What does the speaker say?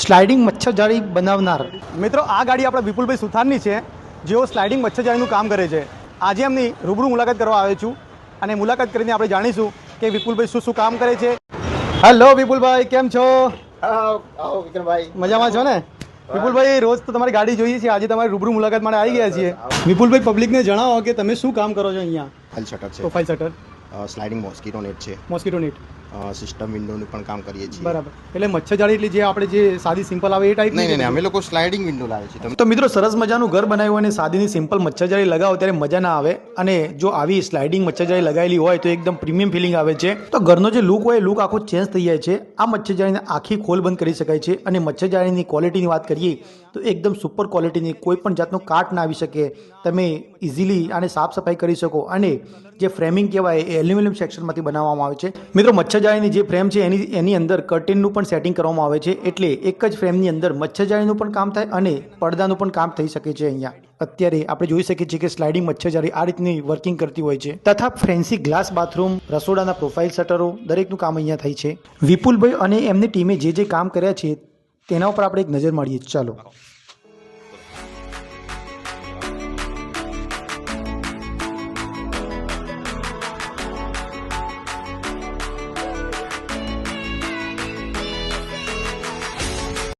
Sliding મચ્છરજાળી બનાવનાર મિત્રો આ ગાડી આપણા વિપુલભાઈ સુથારની છે, જેઓ સ્લાઇડિંગ મચ્છરજાળીનું કામ કરે છે. આજે એમની રૂબરૂ મુલાકાત કરવા આવ્યો છું અને મુલાકાત કરીને આપણે જાણીશું કે વિપુલભાઈ શું શું કામ કરે છે. હેલો વિપુલભાઈ, કેમ છો? આવો વિક્રમભાઈ, મજામાં છો ને? વિપુલભાઈ, રોજ તો તમારી ગાડી જોઈએ છે, આજે તમારી રૂબરૂ મુલાકાત માટે આવી ગયા છીએ. વિપુલભાઈ, પબ્લિકને જણાવો કે તમે શું કામ કરો છો અહીંયા. ફાઇલ શટર છે, profile shutter, sliding mosquito net છે, મોસ્કીટો નેટ, સિસ્ટમ વિન્ડોનું પણ કામ કરીએ છીએ. બરાબર. એટલે મચ્છરજાળી એટલે જે આપણે જે સાદી સિમ્પલ આવે એ ટાઈપ? નહીં, અમે લોકો સ્લાઇડિંગ વિન્ડો લાવે છે. તો મિત્રો, સરસ મજાનું ઘર બનાવ્યું અને સાદીની સિમ્પલ મચ્છરજાળી લગાવો ત્યારે મજા ના આવે, અને જો આવી સ્લાઇડિંગ મચ્છરજાળી લગાવેલી હોય તો એકદમ પ્રીમિયમ ફિલિંગ આવે છે. તો ઘરનો જે લુક હોય એ લુક આખો ચેન્જ થઈ જાય છે. આ મચ્છરજાળીને આખી ખોલ બંધ કરી શકાય છે. અને મચ્છરજાળીની ક્વોલિટીની વાત કરીએ તો એકદમ સુપર ક્વોલિટીની, કોઈ પણ જાતનો કાટ ના આવી શકે. તમે ઇઝીલી આને સાફ સફાઈ કરી શકો. અને જે ફ્રેમિંગ કહેવાય એ એલ્યુમિનિયમ સેક્શનમાંથી બનાવવામાં આવે છે. મિત્રો, મચ્છરજાળીની જે ફ્રેમ છે એની અંદર કર્ટેનનું પણ સેટિંગ કરવામાં આવે છે, એટલે એક જ ફ્રેમની અંદર મચ્છરજાળીનું પણ કામ થાય અને પડદાનું પણ કામ થઈ શકે છે. અહીંયા અત્યારે આપણે જોઈ શકીએ છીએ કે સ્લાઇડિંગ મચ્છરજાળી આ રીતની વર્કિંગ કરતી હોય છે, તથા ફેન્સી ગ્લાસ બાથરૂમ, રસોડાના પ્રોફાઇલ શટરો દરેકનું કામ અહીંયા થાય છે. વિપુલભાઈ અને એમની ટીમે જે કામ કર્યા છે તેના ઉપર આપણે એક નજર મારીએ. ચાલો.